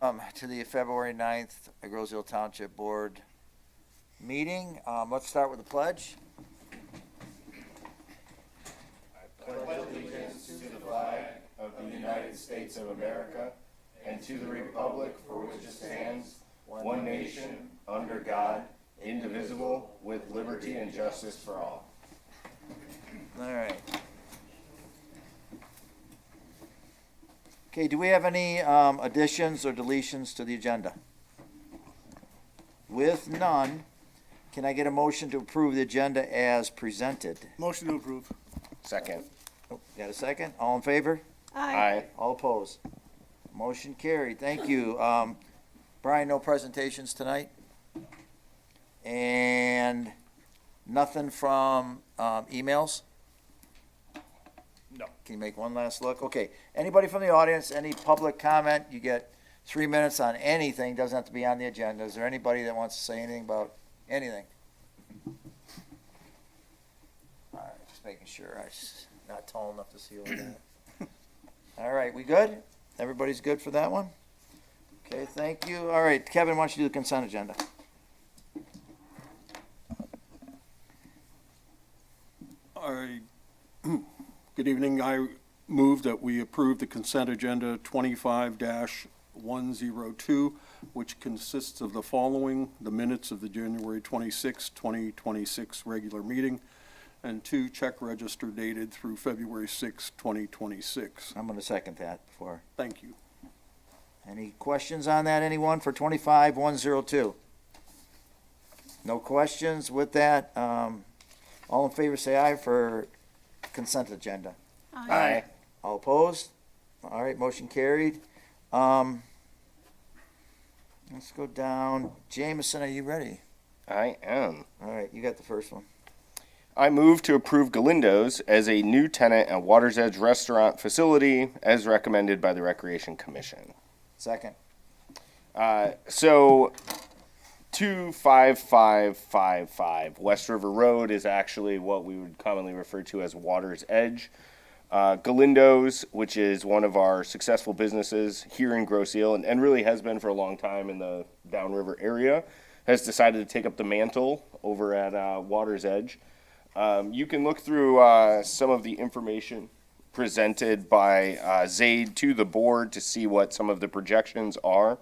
To the February 9th Groseal Township Board meeting. Let's start with the pledge. I pledge allegiance to the flag of the United States of America and to the republic for which it stands, one nation, under God, indivisible, with liberty and justice for all. All right. Okay, do we have any additions or deletions to the agenda? With none, can I get a motion to approve the agenda as presented? Motion to approve. Second. Oh, got a second? All in favor? Aye. All opposed? Motion carried. Thank you. Brian, no presentations tonight? And nothing from emails? No. Can you make one last look? Okay. Anybody from the audience, any public comment? You get 3 minutes on anything. Doesn't have to be on the agenda. Is there anybody that wants to say anything about anything? All right, just making sure I'm not tall enough to see over that. All right, we good? Everybody's good for that one? Okay, thank you. All right, Kevin, why don't you do the consent agenda? Good evening. I move that we approve the consent agenda 25-102, which consists of the following: the minutes of the January 26, 2026 regular meeting, and 2 check register dated through February 6, 2026. I'm going to second that before. Thank you. Any questions on that, anyone, for 25-102? No questions with that. All in favor, say aye for consent agenda. Aye. All opposed? All right, motion carried. Let's go down. Jameson, are you ready? I am. All right, you got the first one. I move to approve Galindo's as a new tenant at Water's Edge Restaurant Facility as recommended by the Recreation Commission. Second. So 25555 West River Road is actually what we would commonly refer to as Water's Edge. Galindo's, which is one of our successful businesses here in Groseal and really has been for a long time in the downriver area, has decided to take up the mantle over at Water's Edge. You can look through some of the information presented by Zaid to the board to see what some of the projections are.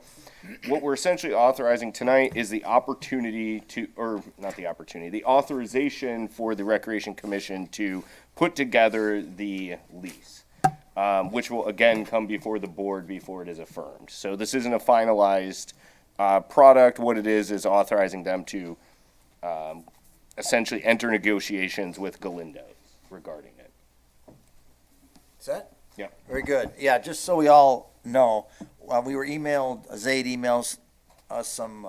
What we're essentially authorizing tonight is the opportunity to, or not the opportunity, the authorization for the Recreation Commission to put together the lease, which will again come before the board before it is affirmed. So this isn't a finalized product. What it is authorizing them to essentially enter negotiations with Galindo's regarding it. Is that? Yeah. Very good. Yeah, just so we all know, we were Zaid emails us some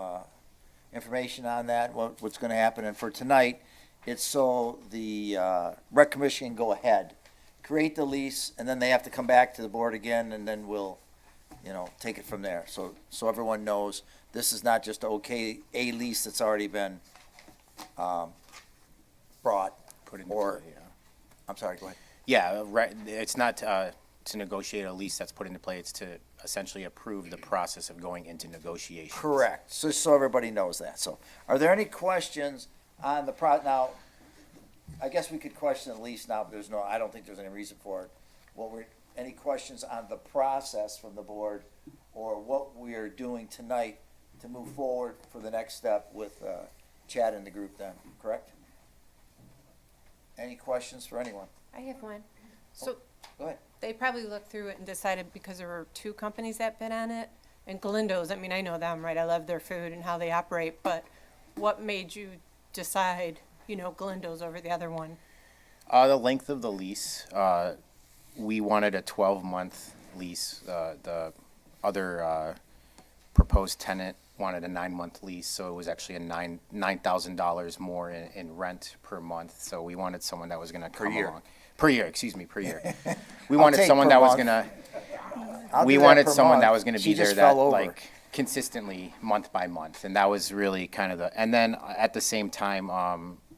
information on that, what's going to happen. And for tonight, it's so the Rec Commission can go ahead, create the lease, and then they have to come back to the board again, and then we'll, take it from there. So everyone knows this is not just a lease that's already been brought. Put into Or, play, yeah. I'm sorry, go ahead. Yeah, right, it's not to negotiate a lease that's put into play, it's to essentially approve the process of going into negotiations. Correct. So everybody knows that. So are there any questions on the now, I guess we could question the lease now, but I don't think there's any reason for it. Any questions on the process from the board or what we are doing tonight to move forward for the next step with Chad and the group then, correct? Any questions for anyone? I have one. So Go ahead. they probably looked through it and decided because there were 2 companies that bid on it. And Galindo's, I mean, I know them, right? I love their food and how they operate, but what made you decide, Galindo's over the other one? The length of the lease, we wanted a 12-month lease. The other proposed tenant wanted a 9-month lease, so it was actually a $9,000 more in rent per month. So we wanted someone that was going to come along. Per year, We wanted someone that was going to. We wanted someone that was going to be there that consistently month by month, and that was really kind of and then at the same time,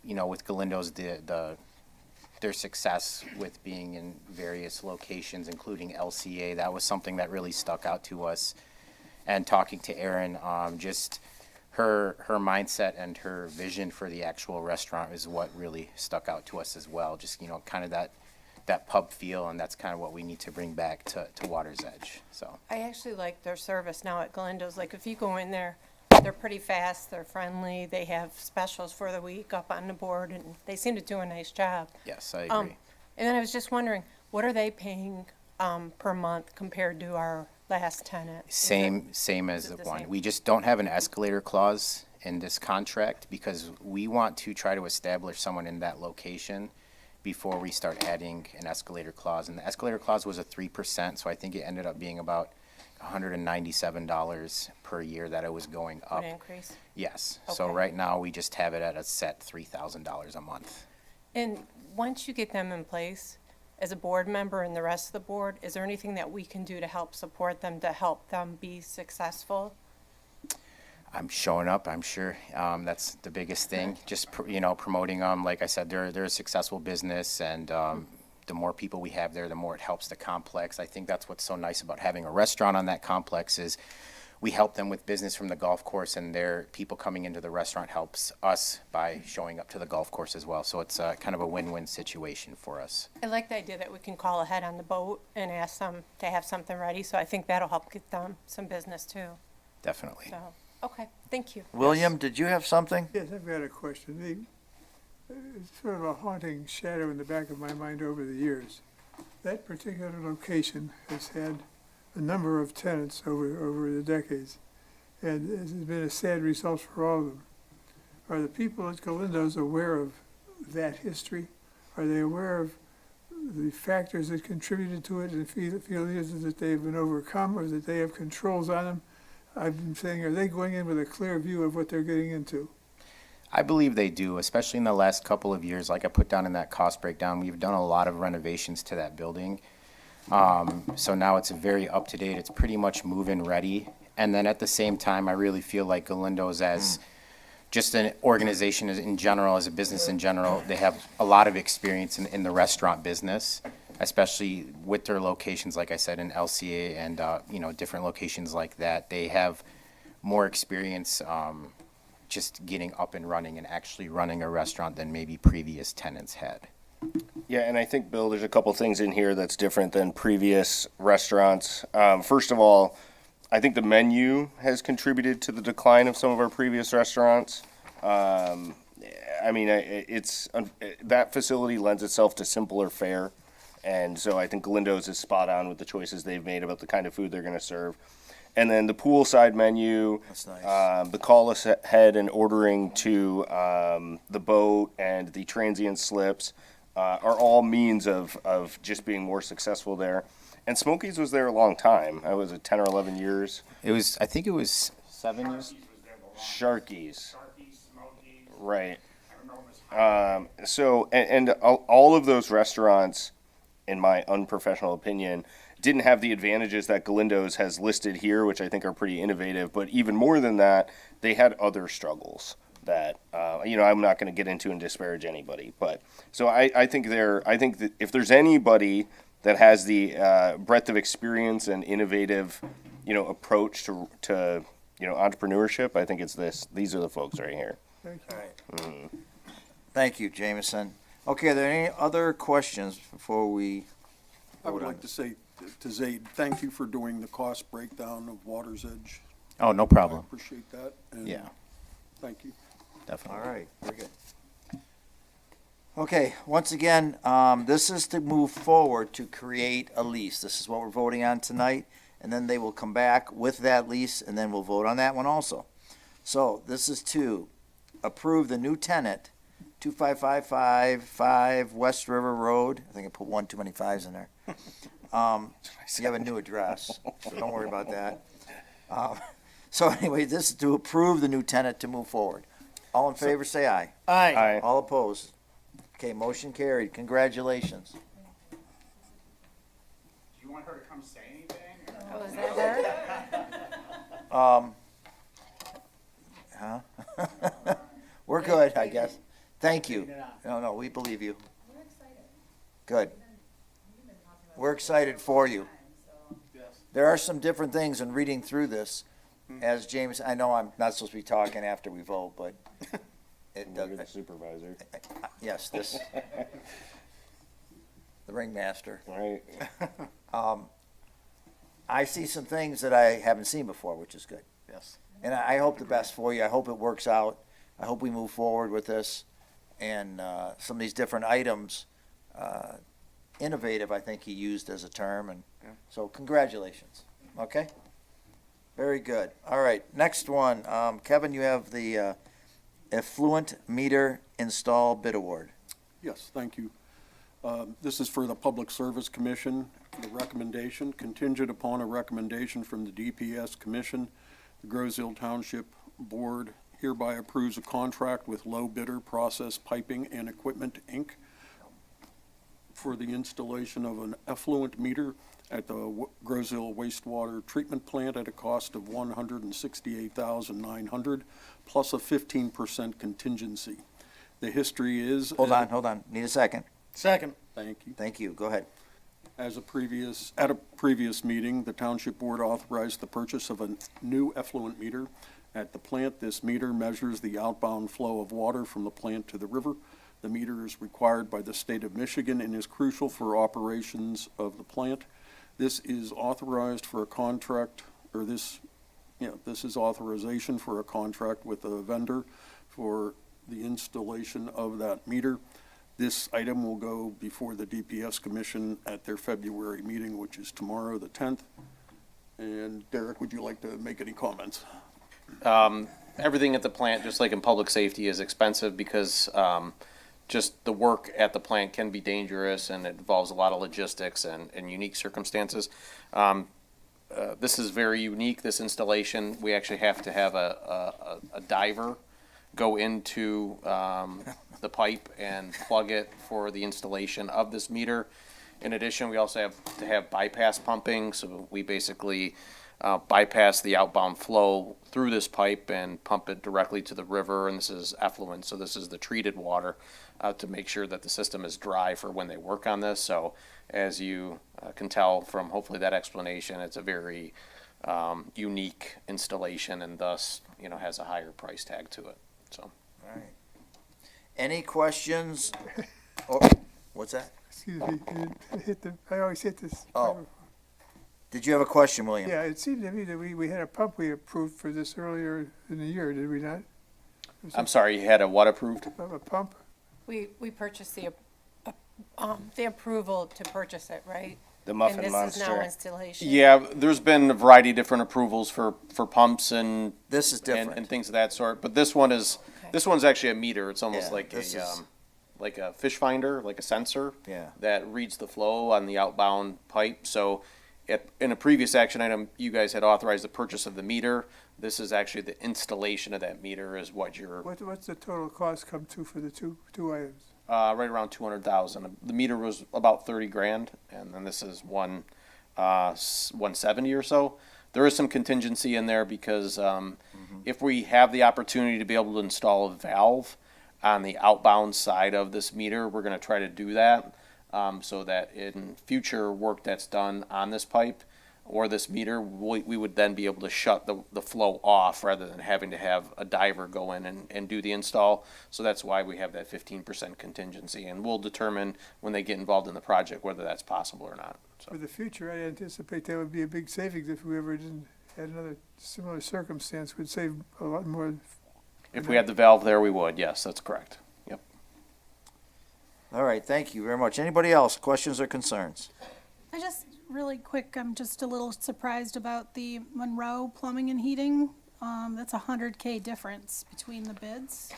with Galindo's, their success with being in various locations, including LCA, that was something that really stuck out to us. and talking to Erin, just her mindset and her vision for the actual restaurant is what really stuck out to us as well. Just, you know, kind of that pub feel, and that's kind of what we need to bring back to Water's Edge, so. I actually like their service now at Galindo's. Like, if you go in there, they're pretty fast, they're friendly, they have specials for the week up on the board, and they seem to do a nice job. Yes, I agree. And then I was just wondering, what are they paying per month compared to our last tenant? Is it- Same as is it the the one. same? We just don't have an escalator clause in this contract because we want to try to establish someone in that location before we start adding an escalator clause. And the escalator clause was a 3%, so I think it ended up being about $197 per year that it was going up. Would increase? Yes. So Okay. right now, we just have it at a set $3,000 a month. And once you get them in place, as a board member and the rest of the board, is there anything that we can do to help support them, to help them be successful? I'm showing up, I'm sure. That's the biggest thing. Just, you know, promoting them. Like I said, they're a successful business, and the more people we have there, the more it helps the complex. I think that's what's so nice about having a restaurant on that complex is we help them with business from the golf course, and their people coming into the restaurant helps us by showing up to the golf course as well. So it's kind of a win-win situation for us. I like the idea that we can call ahead on the boat and ask them to have something ready, so I think that'll help get them some business too. Definitely. So, okay, thank you. William, did you have something? Yes, I've got a question. It's sort of a haunting shadow in the back of my mind over the years. That particular location has had a number of tenants over the decades, and it has been a sad result for all of them. Are the people at Galindo's aware of that history? Are they aware of the factors that contributed to it and feel either that they've been overcome or that they have controls on them? I've been saying, are they going in with a clear view of what they're getting into? I believe they do, especially in the last couple of years. Like I put down in that cost breakdown, we've done a lot of renovations to that building. So now it's very up to date. It's pretty much move-in ready. And then at the same time, I really feel like Galindo's as just an organization in general, as a business in general, they have a lot of experience in the restaurant business, especially with their locations, like I said, in LCA and, you know, different locations like that. They have more experience just getting up and running and actually running a restaurant than maybe previous tenants had. Yeah, and I think, Bill, there's a couple things in here that's different than previous restaurants. First of all, I think the menu has contributed to the decline of some of our previous restaurants. I mean, that facility lends itself to simpler fare, and so I think Galindo's is spot on with the choices they've made about the kind of food they're going to serve. And then the poolside menu, That's nice. the call ahead and ordering to the boat and the transient slips are all means of just being more successful there. And Smokey's was there a long time. I was 10 or 11 years. I think it was 7 years. Sharky's. Right. So, and all of those restaurants, in my unprofessional opinion, didn't have the advantages that Galindo's has listed here, which I think are pretty innovative. But even more than that, they had other struggles that, I'm not going to get into and disparage anybody. But so I think that if there's anybody that has the breadth of experience and innovative, approach to entrepreneurship, I think it's these are the folks right here. Thank you. Thank you, Jameson. Okay, are there any other questions before we I would vote on like to say to Zaid, thank you for doing the cost breakdown of Water's Edge. Oh, no I problem. appreciate that. And Yeah, thank you. definitely. All right, very good. Okay, once again, this is to move forward to create a lease. This is what we're voting on tonight, and then they will come back with that lease, and then we'll vote on that one also. So this is to approve the new tenant, 25555 West River Road. I think I put one too many fives in there. You have a new address, so don't worry about that. So anyway, this is to approve the new tenant to move forward. All in favor, say aye. Aye. All opposed? Okay, motion carried. Congratulations. Do you want her to come say anything? Oh, is that her? We're good, I guess. Thank you. No, we believe you. Good. We're excited for you. There are some different things in reading through this. as James, I know I'm not supposed to be talking after we vote, but it You're the does, supervisor, yes, this, the ringmaster. right? I see some things that I haven't seen before, which is good. Yes. And I hope the best for you. I hope it works out. I hope we move forward with this. And some of these different items, innovative, I think he used as a term. And so congratulations. Okay? Very good. All right, next one. Kevin, you have the Effluent Meter Install Bid Award. Yes, thank you. This is for the Public Service Commission. The recommendation, contingent upon a recommendation from the DPS Commission, the Groseal Township Board hereby approves a contract with Low Bidder Process Piping and Equipment, Inc. for the installation of an effluent meter at the Groseal Wastewater Treatment Plant at a cost of $168,900 plus a 15% contingency. The history is. Hold on. Need a second. Second. Thank you. Thank you. Go ahead. At a previous meeting, the Township Board authorized the purchase of a new effluent meter at the plant. This meter measures the outbound flow of water from the plant to the river. The meter is required by the state of Michigan and is crucial for operations of the plant. This is authorized for a contract, or this is authorization for a contract with a vendor for the installation of that meter. This item will go before the DPS Commission at their February meeting, which is tomorrow, the 10th. And Derek, would you like to make any comments? Everything at the plant, just like in public safety, is expensive because just the work at the plant can be dangerous and it involves a lot of logistics and unique circumstances. This is very unique, this installation. We actually have to have a diver go into the pipe and plug it for the installation of this meter. In addition, we also have to have bypass pumping, so we basically bypass the outbound flow through this pipe and pump it directly to the river, and this is effluent, so this is the treated water to make sure that the system is dry for when they work on this. So as you can tell from hopefully that explanation, it's a very unique installation and thus, has a higher price tag to it, so. All right. Any questions? Oh, what's that? Excuse me, I always hit this. Oh. Did you have a question, William? Yeah, it seemed to me that we had a pump we approved for this earlier in the year, did we not? I'm sorry, you had a what approved? A pump? We purchased the approval to purchase it, right? The Muffin And this is now Monster. installation. Yeah, there's been a variety of different approvals for pumps and This is different. and things of that sort, but this one's actually a meter. It's almost Yeah, like this is- like a fish finder, like a sensor Yeah. that reads the flow on the outbound pipe. So in a previous action item, you guys had authorized the purchase of the meter. This is actually the installation of that meter is what you're, What's the total cost come to for the two items? right around 200,000. The meter was about 30 grand, and then this is 170 or so. There is some contingency in there because if we have the opportunity to be able to install a valve on the outbound side of this meter, we're going to try to do that so that in future work that's done on this pipe or this meter, we would then be able to shut the flow off rather than having to have a diver go in and do the install. So that's why we have that 15% contingency, and we'll determine when they get involved in the project whether that's possible or not. So. For the future, I anticipate that would be a big savings if we ever had another similar circumstance, would save a lot more. If we had the valve there, we would. Yes, that's correct. Yep. All right, thank you very much. Anybody else, questions or concerns? I just, really quick, I'm just a little surprised about the Monroe Plumbing and Heating. That's $100K difference between the bids.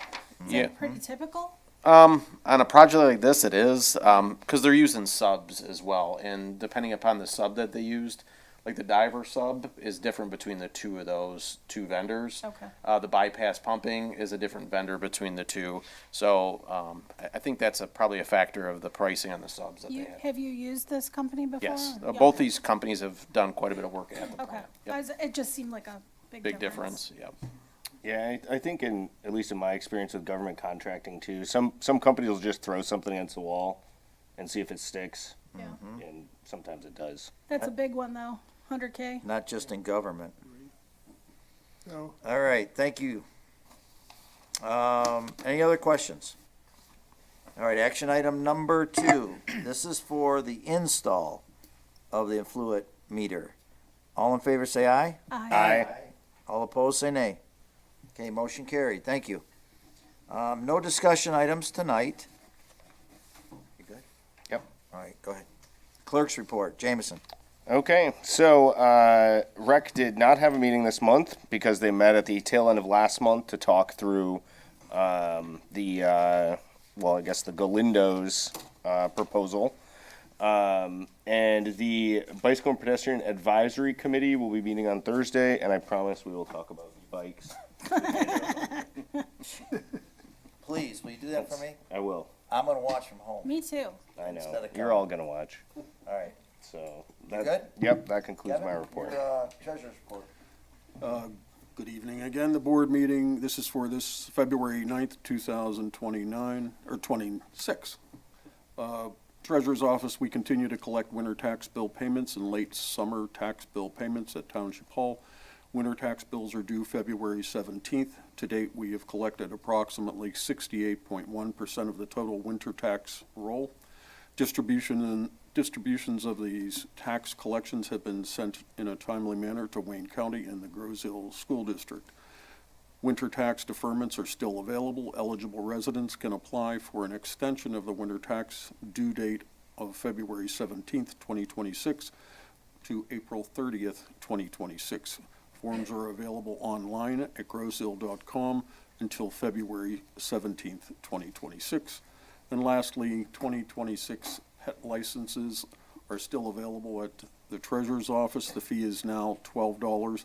Is Yeah. that pretty typical? On a project like this, it is, because they're using subs as well, and depending upon the sub that they used, like the diver sub is different between the two of those two vendors. Okay. The bypass pumping is a different vendor between the two, so I think that's probably a factor of the pricing on the subs that they have. Have you used this company before? Yes, Yeah. both these companies have done quite a bit of work at the Okay. plant. Yep. It just seemed like a big Big difference. difference, yep. Yeah, I think at least in my experience with government contracting too, some companies will just throw something against the wall and see if it sticks, Yeah. and sometimes it does. That's a big one, though, 100K. Not just in government. So, All right, thank you. Any other questions? All right, action item number 2. This is for the install of the effluent meter. All in favor, say aye. Aye. All opposed, say nay. Okay, motion carried. Thank you. No discussion items tonight. You good? Yep. All right, go ahead. Clerk's report, Jameson. Okay, so Rec did not have a meeting this month because they met at the tail end of last month to talk through the Galindo's proposal. And the Bicycle and Pedestrian Advisory Committee will be meeting on Thursday, and I promise we will talk about e-bikes. Please, will you do that for me? I will. I'm gonna watch from home. Me too. I Instead know. of You're coming. all gonna watch. All right. So good? Yep, that concludes Kevin, my report. your, treasurer's report. Good evening again, the board meeting. This is for this February 9th, 2029, or 26. Treasurer's office, we continue to collect winter tax bill payments and late summer tax bill payments at Township Hall. Winter tax bills are due February 17th. To date, we have collected approximately 68.1% of the total winter tax roll. Distributions of these tax collections have been sent in a timely manner to Wayne County and the Grosse-Ile School District. Winter tax deferments are still available. Eligible residents can apply for an extension of the winter tax due date of February 17th, 2026 to April 30th, 2026. Forms are available online at groseille.com until February 17th, 2026. And lastly, 2026 pet licenses are still available at the treasurer's office. The fee is now $12.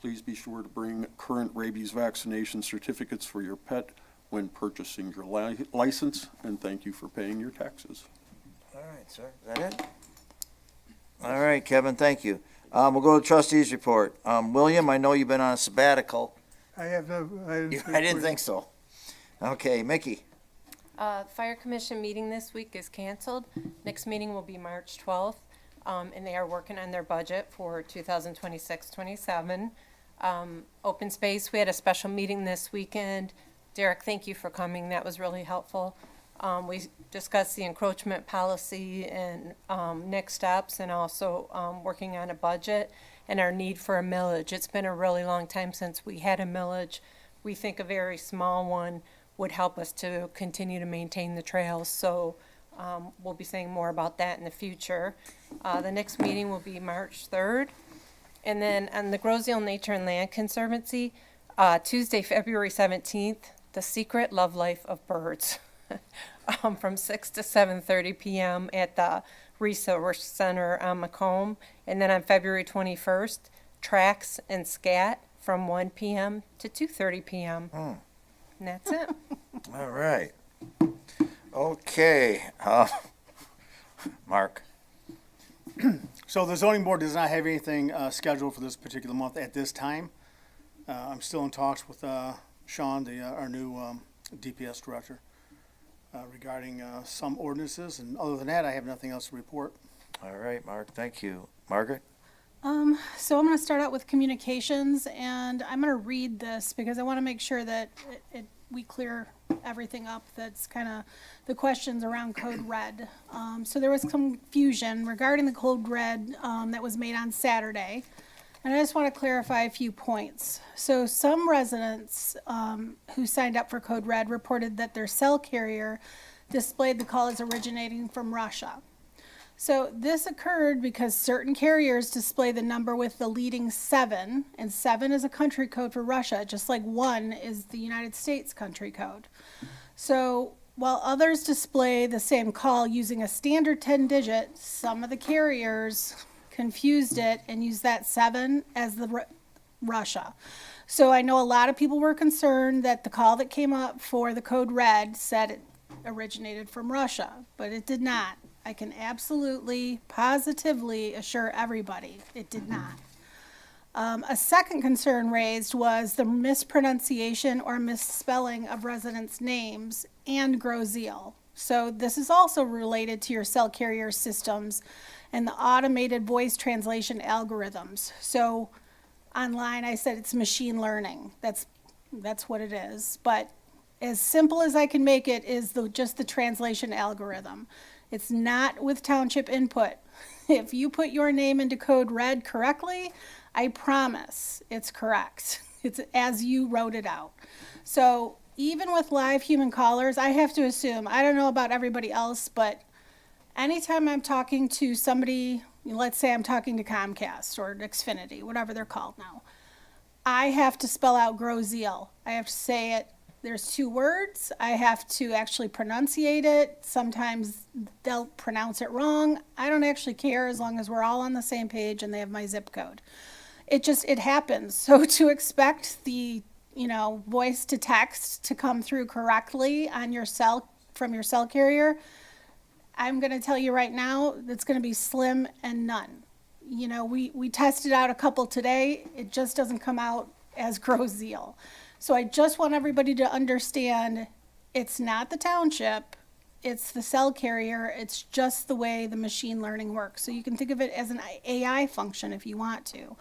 Please be sure to bring current rabies vaccination certificates for your pet when purchasing your license, and thank you for paying your taxes. All right, sir. Is that it? All right, Kevin, thank you. We'll go to trustees report. William, I know you've been on a sabbatical. I have no items. to I didn't report. think so. Okay, Mickey. Fire Commission meeting this week is canceled. Next meeting will be March 12th, and they are working on their budget for 2026-27. Open space, we had a special meeting this weekend. Derek, thank you for coming. That was really helpful. We discussed the encroachment policy and next steps, and also working on a budget and our need for a millage. It's been a really long time since we had a millage. We think a very small one would help us to continue to maintain the trails. So we'll be saying more about that in the future. The next meeting will be March 3rd. And then on the Grosse-Ile Nature and Land Conservancy, Tuesday, February 17th, The Secret Love Life of Birds. From 6 to 7:30 p.m. at the Resource Center on Macomb. And then on February 21st, Tracks and Scat from 1 p.m. to 2:30 p.m. And that's it. All right. Okay, Mark. So the zoning board does not have anything scheduled for this particular month at this time. I'm still in talks with Sean, our new DPS director, regarding some ordinances, and other than that, I have nothing else to report. All right, Mark, thank you. Margaret? So I'm going to start out with communications, and I'm going to read this because I want to make sure that we clear everything up. That's kind of the questions around Code Red. So there was confusion regarding the Code Red that was made on Saturday, and I just want to clarify a few points. So some residents who signed up for Code Red reported that their cell carrier displayed the call as originating from Russia. So this occurred because certain carriers display the number with the leading 7, and 7 is a country code for Russia, just like 1 is the United States country code. So while others display the same call using a standard 10-digit, some of the carriers confused it and used that 7 as the Russia. So I know a lot of people were concerned that the call that came up for the Code Red said it originated from Russia, but it did not. I can absolutely, positively assure everybody it did not. A second concern raised was the mispronunciation or misspelling of residents' names and Grosse-Ile. So this is also related to your cell carrier systems and the automated voice translation algorithms. So online, I said it's machine learning. That's what it is. But as simple as I can make it is just the translation algorithm. It's not with township input. If you put your name into code red correctly, I promise it's correct. It's as you wrote it out. So even with live human callers, I have to assume, I don't know about everybody else, but anytime I'm talking to somebody, let's say I'm talking to Comcast or Xfinity, whatever they're called now, I have to spell out grow zeal. I have to say it. There's 2 words. I have to actually pronunciate it. Sometimes they'll pronounce it wrong. I don't actually care as long as we're all on the same page and they have my zip code. It happens. So to expect the, voice to text to come through correctly on your cell, from your cell carrier, I'm going to tell you right now, it's going to be slim and none. We tested out a couple today. It just doesn't come out as grow zeal. So I just want everybody to understand it's not the township, it's the cell carrier, it's just the way the machine learning works. So you can think of it as an AI function if you want to.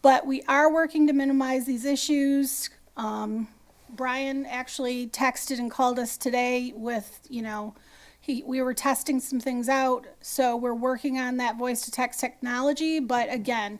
But we are working to minimize these issues. Brian actually texted and called us today with, we were testing some things out. So we're working on that voice to text technology, but again,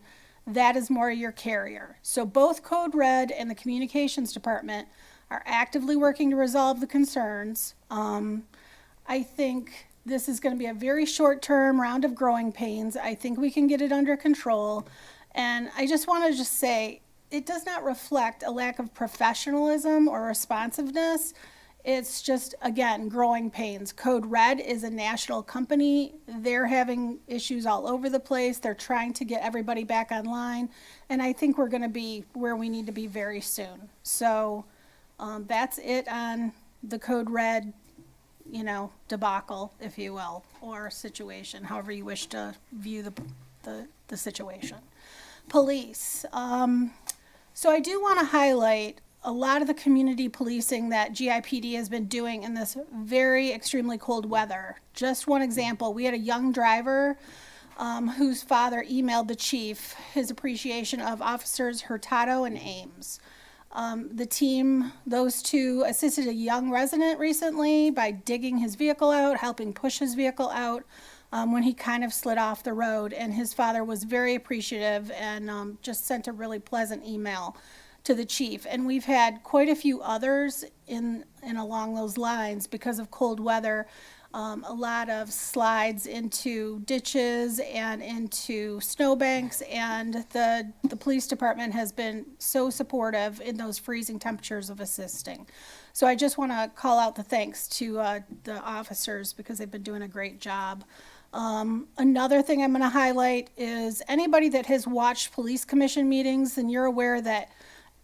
that is more your carrier. So both Code Red and the Communications Department are actively working to resolve the concerns. I think this is going to be a very short-term round of growing pains. I think we can get it under control. And I just want to say, it does not reflect a lack of professionalism or responsiveness. It's just, again, growing pains. Code Red is a national company. They're having issues all over the place. They're trying to get everybody back online. And I think we're going to be where we need to be very soon. So that's it on the Code Red, debacle, if you will, or situation, however you wish to view the situation. Police. So I do want to highlight a lot of the community policing that GIPD has been doing in this very extremely cold weather. Just one example, we had a young driver whose father emailed the chief his appreciation of Officers Hurtado and Ames. The team, those 2, assisted a young resident recently by digging his vehicle out, helping push his vehicle out when he kind of slid off the road. And his father was very appreciative and just sent a really pleasant email to the chief. And we've had quite a few others in along those lines because of cold weather. A lot of slides into ditches and into snowbanks, and the police department has been so supportive in those freezing temperatures of assisting. So I just want to call out the thanks to the officers because they've been doing a great job. Another thing I'm going to highlight is anybody that has watched police commission meetings, then you're aware that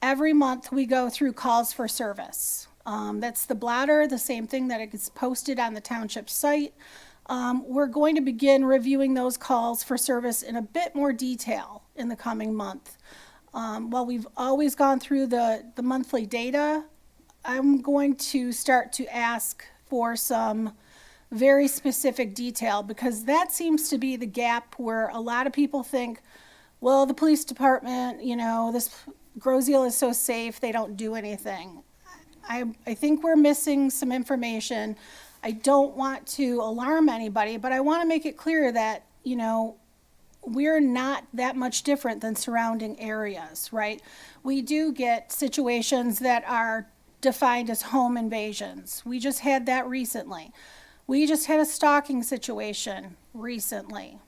every month we go through calls for service. That's the blotter, the same thing that gets posted on the township site. We're going to begin reviewing those calls for service in a bit more detail in the coming month. While we've always gone through the monthly data, I'm going to start to ask for some very specific detail because that seems to be the gap where a lot of people think, well, the police department, this Grozeal is so safe, they don't do anything. I think we're missing some information. I don't want to alarm anybody, but I want to make it clear that, we're not that much different than surrounding areas, right? We do get situations that are defined as home invasions. We just had that recently. We just had a stalking situation recently.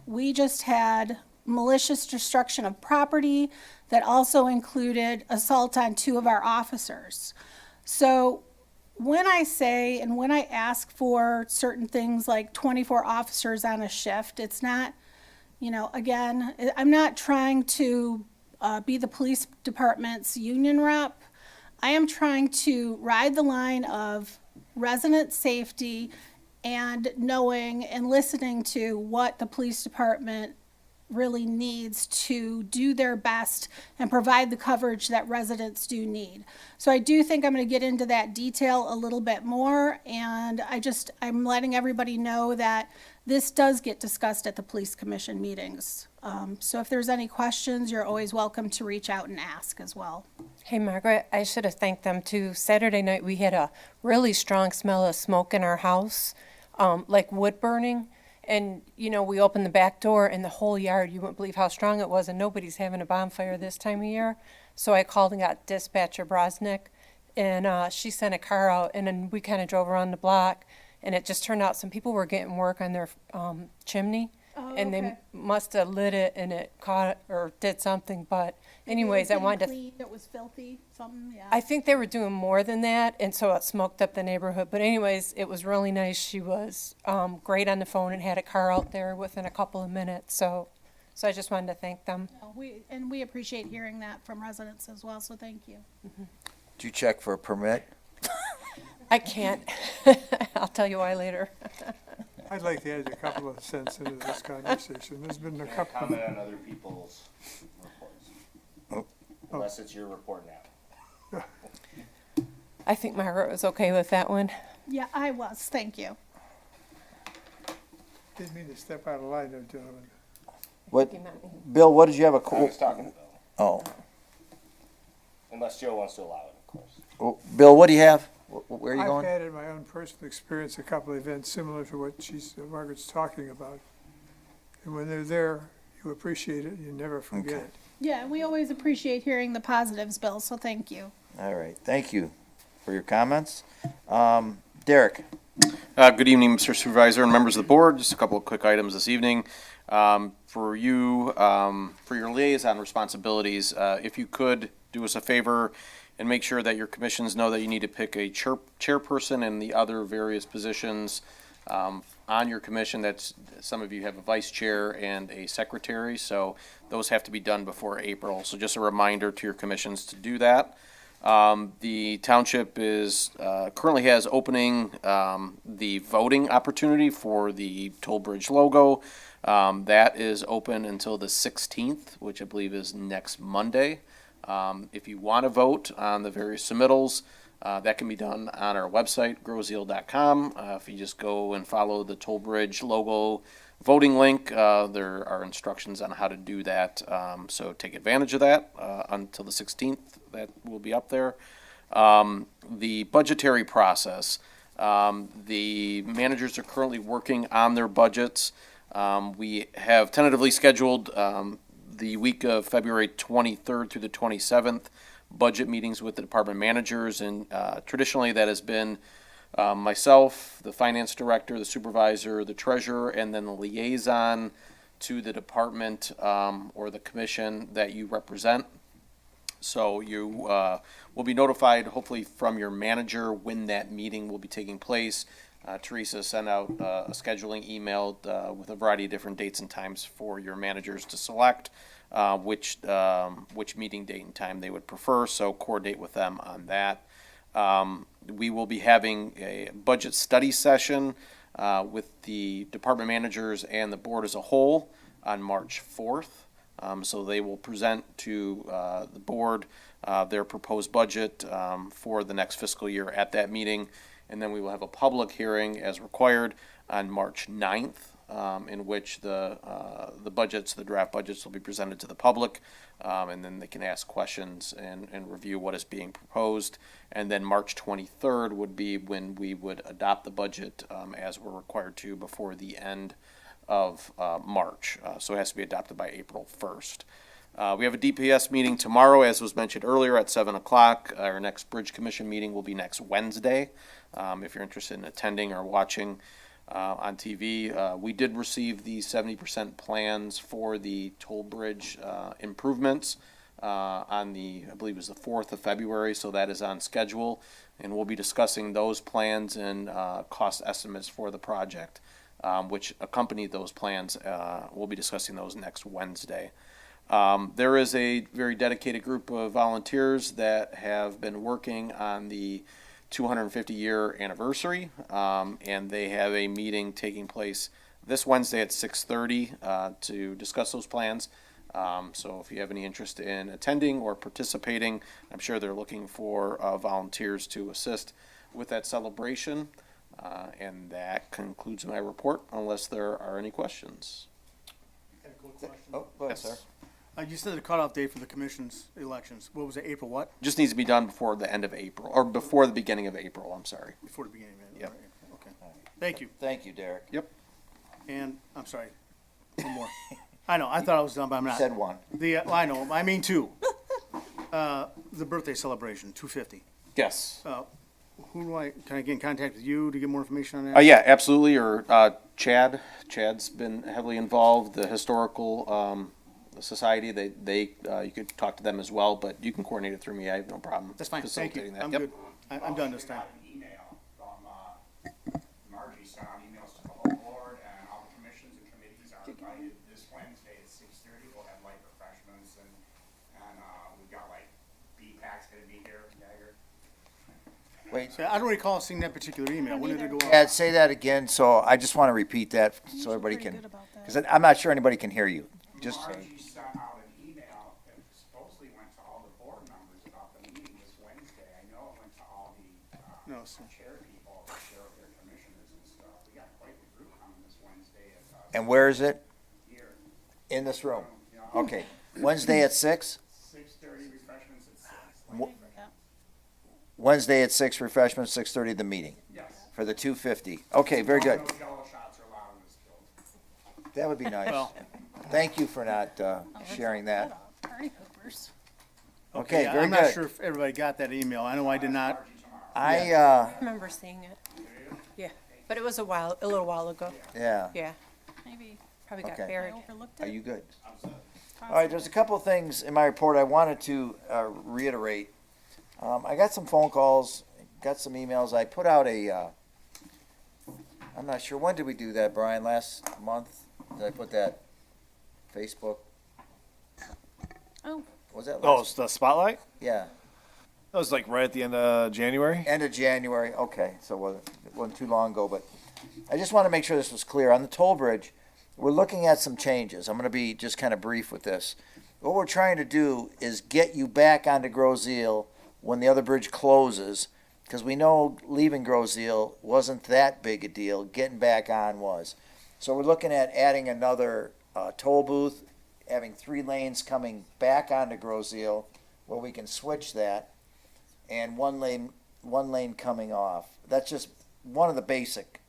We just had malicious destruction of property that also included assault on 2 of our officers. So when I say and when I ask for certain things like 24 officers on a shift, it's not, again, I'm not trying to be the police department's union rep. I am trying to ride the line of resident safety and knowing and listening to what the police department really needs to do their best and provide the coverage that residents do need. So I do think I'm going to get into that detail a little bit more, and I'm letting everybody know that this does get discussed at the police commission meetings. So if there's any questions, you're always welcome to reach out and ask as well. Hey, Margaret, I should have thanked them too. Saturday night, we had a really strong smell of smoke in our house, like wood burning. And, you know, we opened the back door and the whole yard, you wouldn't believe how strong it was, and nobody's having a bonfire this time of year. So I called and got dispatcher Brosnick, and she sent a car out, and then we kind of drove around the block, and it just turned out some people were getting work on their chimney. And they must have lit it and it caught or did something, but anyways, I wanted to. Clean, it was filthy, something, yeah. I think they were doing more than that, and so it smoked up the neighborhood. But anyways, it was really nice. She was great on the phone and had a car out there within a couple of minutes. So I just wanted to thank them. We appreciate hearing that from residents as well, so thank you. Did you check for a permit? I can't. I'll tell you why later. I'd like to add a couple of cents into this conversation. There's been a couple. Comment on other people's reports. Oh. Unless it's your report now. I think Margaret was okay with that one. Yeah, I was, thank you. Didn't mean to step out of line there, gentlemen. What, Bill, what did you have a, I was talking to Bill. oh, Unless Joe wants to allow it, of course. oh, Bill, what do you have? Where are you I've going? had in my own personal experience a couple of events similar to what Margaret's talking about. And when they're there, you appreciate it, you never forget Okay. it. Yeah, we always appreciate hearing the positives, Bill, so thank you. All right, thank you for your comments. Derek? Good evening, Mr. Supervisor and members of the board. Just a couple of quick items this evening. For you, for your liaison responsibilities, if you could do us a favor and make sure that your commissions know that you need to pick a chairperson and the other various positions on your commission. That's, some of you have a vice chair and a secretary, so those have to be done before April. So just a reminder to your commissions to do that. The township is, currently has opening, the voting opportunity for the Toll Bridge logo. That is open until the 16th, which I believe is next Monday. If you want to vote on the various submittals, that can be done on our website, growzeal.com. If you just go and follow the Toll Bridge logo voting link, there are instructions on how to do that. So take advantage of that until the 16th. That will be up there. The budgetary process. The managers are currently working on their budgets. We have tentatively scheduled the week of February 23rd through the 27th, budget meetings with the department managers, and traditionally that has been myself, the finance director, the supervisor, the treasurer, and then the liaison to the department or the commission that you represent. So you will be notified, hopefully, from your manager when that meeting will be taking place. Teresa sent out a scheduling email with a variety of different dates and times for your managers to select which meeting date and time they would prefer, so coordinate with them on that. We will be having a budget study session with the department managers and the board as a whole on March 4th. So they will present to the board their proposed budget for the next fiscal year at that meeting. And then we will have a public hearing as required on March 9th, in which the budgets, the draft budgets, will be presented to the public, and then they can ask questions and review what is being proposed. And then March 23rd would be when we would adopt the budget as we're required to before the end of March. So it has to be adopted by April 1st. We have a DPS meeting tomorrow, as was mentioned earlier, at 7 o'clock. Our next Bridge Commission meeting will be next Wednesday. If you're interested in attending or watching on TV, we did receive the 70% plans for the Toll Bridge improvements on the, I believe it was the 4th of February, so that is on schedule. And we'll be discussing those plans and cost estimates for the project, which accompany those plans. We'll be discussing those next Wednesday. There is a very dedicated group of volunteers that have been working on the 250-year anniversary, and they have a meeting taking place this Wednesday at 6:30 to discuss those plans. So if you have any interest in attending or participating, I'm sure they're looking for volunteers to assist with that celebration. And that concludes my report, unless there are any questions. Oh, go ahead, sir. You said the cutoff date for the commission's elections. What was it, April what? Just needs to be done before the end of April, or before the beginning of April, I'm sorry. Before the beginning of it? Yep. Okay. Thank you. Thank you, Derek. Yep. And, I'm sorry, one more. I know, I thought I was done, but I'm not. Said one. Well, I know, I mean two. The birthday celebration, 250. Yes. Can I get in contact with you to get more information on that? Yeah, absolutely, or Chad. Chad's been heavily involved, the Historical Society, you could talk to them as well, but you can coordinate it through me, I have no problem That's fine, thank you. facilitating that. I'm Yep. good. I'm done this time. Email from Margie sent out emails to the whole board, and all the commissions and committees are invited this Wednesday at 6:30. We'll have light refreshments, and we've got like B-Pack's gonna be here, Jagger. Wait, So I don't recall seeing that particular email. When did it go out? Chad, say that again, so I just want to repeat that so everybody Pretty can, good about that. because I'm not sure anybody can hear you. Just, Margie sent out an email that supposedly went to all the board members about the meeting this Wednesday. I know it went to all the No, sir. chair people, the chair of their commissioners and stuff. We got quite the group coming this Wednesday at and where is it? here. In this room? Okay, Wednesday at 6? 6:30 refreshments at 6. Wednesday at 6, refreshments, 6:30 the meeting, Yes. for the 250. Okay, very good. No yellow shots are allowed in this building. That would be nice. Well, Thank you for not sharing that. Party poopers. Okay, yeah, very I'm not good. sure if everybody got that email. I know I did not. I remember seeing it. Yeah, but it was a little while ago. Yeah, Yeah, Maybe probably got Okay. I buried. overlooked are it. you good? All right, there's a couple of things in my report I wanted to reiterate. I got some phone calls, got some emails. I put out I'm not sure, when did we do that, Brian? Last month? Did I put that Facebook? Oh, Was that Oh, last? it's the spotlight? Yeah, That was like right at the end of January. end of January. Okay, so it wasn't too long ago, but I just want to make sure this was clear. On the toll bridge, we're looking at some changes. I'm going to be just kind of brief with this. What we're trying to do is get you back onto Groseal when the other bridge closes, because we know leaving Groseal wasn't that big a deal. Getting back on was. So we're looking at adding another toll booth, having 3 lanes coming back onto Groseal where we can switch that, and one lane coming off. That's just one of the basic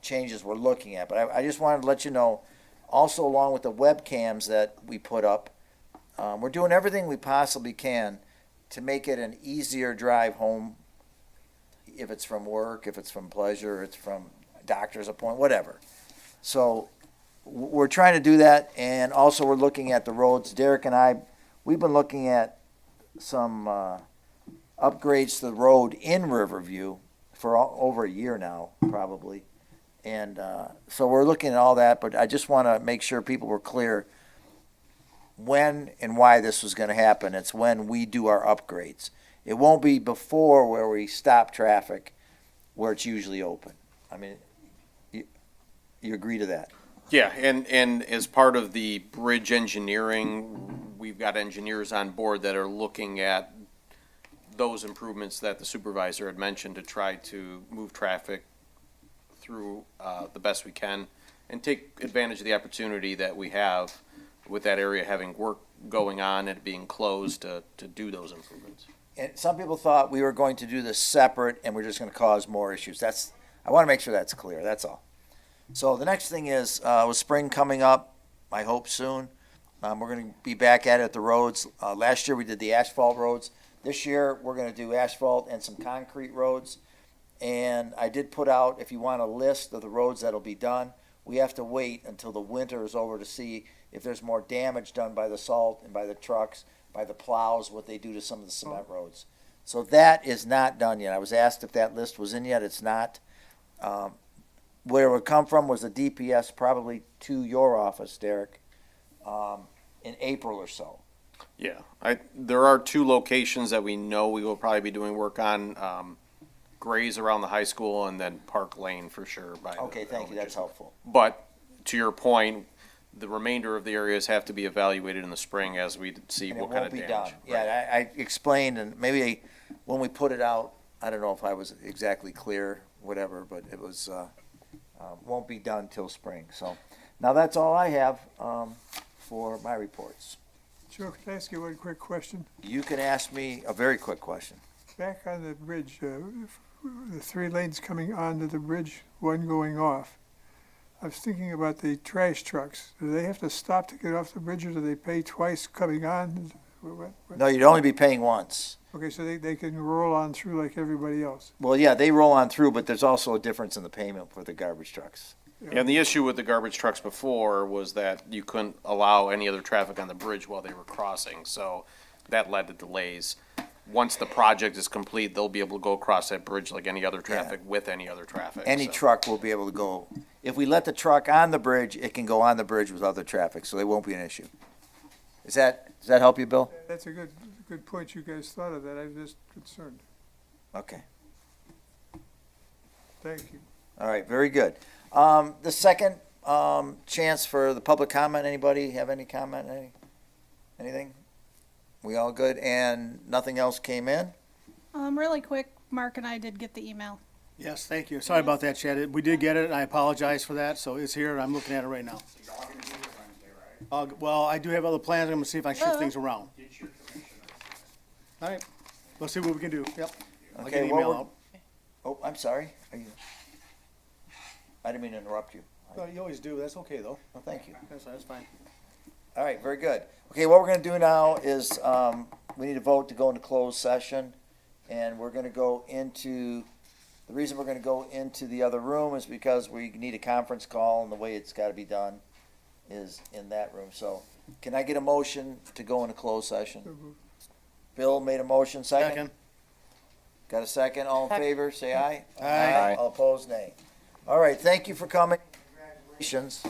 changes we're looking at. But I just wanted to let you know, also along with the webcams that we put up, we're doing everything we possibly can to make it an easier drive home, if it's from work, if it's from pleasure, it's from doctor's appointment, whatever. So we're trying to do that, and also we're looking at the roads. Derek and I, we've been looking at some upgrades to the road in Riverview for over a year now, probably. And so we're looking at all that, but I just want to make sure people were clear when and why this was going to happen. It's when we do our upgrades. It won't be before where we stop traffic where it's usually open. I mean, you agree to that? Yeah, and as part of the bridge engineering, we've got engineers on board that are looking at those improvements that the supervisor had mentioned to try to move traffic through the best we can and take advantage of the opportunity that we have with that area having work going on and it being closed to do those improvements. And some people thought we were going to do this separate and we're just going to cause more issues. I want to make sure that's clear, that's all. So the next thing is, with spring coming up, I hope soon, we're going to be back at the roads. Last year we did the asphalt roads. This year we're going to do asphalt and some concrete roads. And I did put out, if you want a list of the roads that'll be done, we have to wait until the winter is over to see if there's more damage done by the salt and by the trucks, by the plows, what they do to some of the cement roads. So that is not done yet. I was asked if that list was in yet. It's not. Where it would come from was the DPS, probably to your office, Derek, in April or so. Yeah, there are 2 locations that we know we will probably be doing work on. graze around the high school and then Park Lane for sure. Okay, thank you, that's helpful. But to your point, the remainder of the areas have to be evaluated in the spring as we see And it what kind won't of be damage. done. Yeah, I explained, and maybe when we put it out, I don't know if I was exactly clear, whatever, but it was, won't be done till spring, so. Now, that's all I have, for my reports. Joe, can I ask you one quick question? You can ask me a very quick question. Back on the bridge, the 3 lanes coming onto the bridge, one going off. I was thinking about the trash trucks. Do they have to stop to get off the bridge, or do they pay twice coming on? No, you'd only be paying once. Okay, so they can roll on through like everybody else. Well, yeah, they roll on through, but there's also a difference in the payment for the garbage trucks. And the issue with the garbage trucks before was that you couldn't allow any other traffic on the bridge while they were crossing, so that led to delays. Once the project is complete, they'll be able to go across that bridge like any other traffic with any other traffic. Any so. truck will be able to go, if we let the truck on the bridge, it can go on the bridge with other traffic, so it won't be an issue. Does that help you, Bill? That's a good point you guys thought of that. I'm just concerned. Okay, Thank you. all right, very good. The second, chance for the public comment, anybody have any comment, anything? We all good, and nothing else came in? Really quick, Mark and I did get the email. Yes, thank you. Sorry about that, Chad. We did get it, and I apologize for that, so it's here, and I'm looking at it right now. You're all gonna be here Wednesday, right? Well, I do have other plans. I'm gonna see if I can shift things around. Get your commissioners. All right, let's see what we can do. Yep. I'll get Okay, an what email we're- out. Oh, I'm sorry, I didn't mean to interrupt you. No, you always do. That's okay, though. Well, thank you. That's fine. All right, very good. Okay, what we're gonna do now is, we need to vote to go into closed session, and we're gonna go into, the reason we're gonna go into the other room is because we need a conference call, and the way it's gotta be done is in that room, so can I get a motion to go into closed session? Bill made a motion, second? Second. Got a second, all in favor, say aye. Aye. All opposed, nay. All right, thank you for coming. Congratulations.